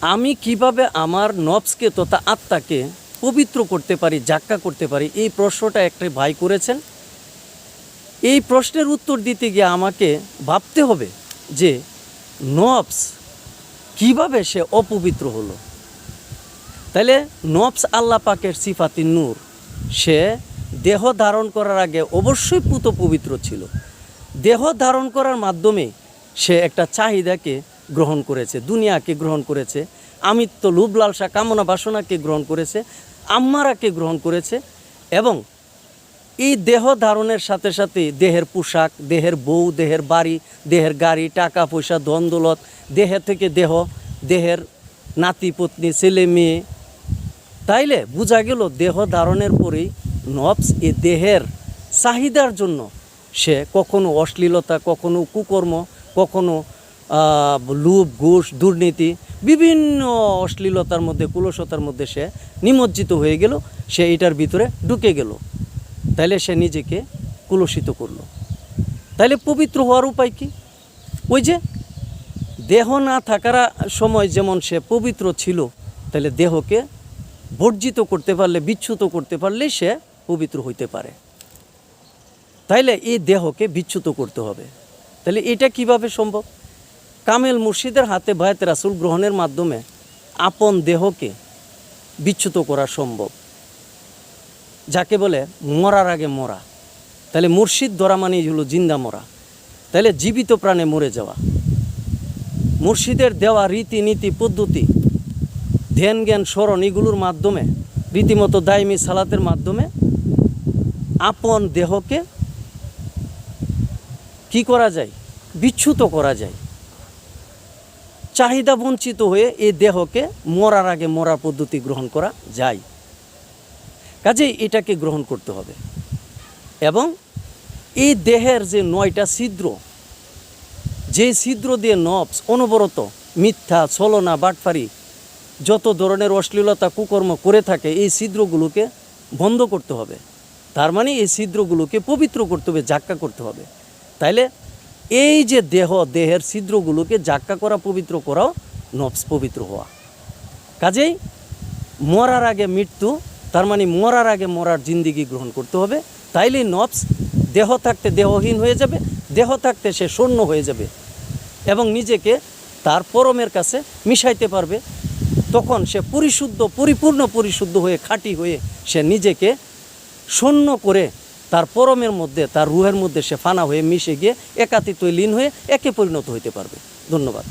আমি কিভাবে আমার নফসকে তথা আত্মাকে পবিত্র করতে পারি, জাক্কা করতে পারি, এই প্রশ্নটা একটা ভাই করেছেন। এই প্রশ্নের উত্তর দিতে গিয়ে আমাকে ভাবতে হবে যে নফস কিভাবে সে অপবিত্র হলো। তাহলে নফস আল্লাহ পাকের সিফাতি নূর, সে দেহ ধারণ করার আগে অবশ্যই পুত পবিত্র ছিল। দেহ ধারণ করার মাধ্যমে সে একটা চাহিদাকে গ্রহণ করেছে, দুনিয়াকে গ্রহণ করেছে, আমিত্ব লোভ লালসা কামনা বাসনাকে গ্রহণ করেছে, আম্মারাকে গ্রহণ করেছে। এবং এই দেহ ধারণের সাথে সাথে দেহের পোশাক, দেহের বউ, দেহের বাড়ি, দেহের গাড়ি, টাকা পয়সা, ধন দৌলত, দেহে থেকে দেহ, দেহের নাতি পত্নী, ছেলে মেয়ে। তাইলে বোঝা গেল দেহ ধারণের পরেই নফস এ দেহের চাহিদার জন্য সে কখনো অশ্লীলতা, কখনো কুকর্ম, কখনো লোভ, ঘুষ, দুর্নীতি, বিভিন্ন অশ্লীলতার মধ্যে, কুলসতার মধ্যে সে নিমজ্জিত হয়ে গেল, সে এটার ভিতরে ঢুকে গেল। তাইলে সে নিজেকে কুলসিত করলো। তাইলে পবিত্র হওয়ার উপায় কি? ওই যে দেহ না থাকার সময় যেমন সে পবিত্র ছিল, তাহলে দেহকে বর্জিত করতে পারলে, বিচ্যুত করতে পারলে সে পবিত্র হইতে পারে। তাইলে এই দেহকে বিচ্যুত করতে হবে। তাহলে এটা কিভাবে সম্ভব? কামেল মুর্শিদের হাতে বায়াত রাসূল গ্রহণের মাধ্যমে আপন দেহকে বিচ্যুত করা সম্ভব, যাকে বলে মরার আগে মরা। তাহলে মুর্শিদ ধরা মানেই হলো জিন্দা মরা, তাহলে জীবিত প্রাণে মরে যাওয়া। মুর্শিদের দেওয়া রীতিনীতি, পদ্ধতি, ধ্যান, জ্ঞান, স্মরণ, এগুলোর মাধ্যমে, রীতিমতো দায়মি সালাতের মাধ্যমে আপন দেহকে কি করা যায়? বিচ্যুত করা যায়। চাহিদা বঞ্চিত হয়ে এই দেহকে মরার আগে মরার পদ্ধতি গ্রহণ করা যায়। কাজেই এটাকে গ্রহণ করতে হবে। এবং এই দেহের যে 9টা ছিদ্র, যে ছিদ্র দিয়ে নফস অনবরত মিথ্যা, ছলনা, বাটফারি, যত ধরনের অশ্লীলতা, কুকর্ম করে থাকে, এই ছিদ্রগুলোকে বন্ধ করতে হবে। তার মানে এই ছিদ্রগুলোকে পবিত্র করতে হবে, জাক্কা করতে হবে। তাইলে এই যে দেহের ছিদ্রগুলোকে জাক্কা করা, পবিত্র করাও নফস পবিত্র হওয়া। কাজেই মরার আগে মৃত্যু, তার মানে মরার আগে মরার জিন্দিগি গ্রহণ করতে হবে। তাইলেই নফস দেহ থাকতে দেহহীন হয়ে যাবে, দেহ থাকতে সে শূন্য হয়ে যাবে এবং নিজেকে তার পরমের কাছে মিশাইতে পারবে। তখন সে পরিশুদ্ধ, পরিপূর্ণ পরিশুদ্ধ হয়ে, খাঁটি হয়ে সে নিজেকে শূন্য করে তার পরমের মধ্যে, তার রুহের মধ্যে সে ফানা হয়ে মিশে গিয়ে একাতিত্বে লীন হয়ে একে পরিণত হইতে পারবে। ধন্যবাদ।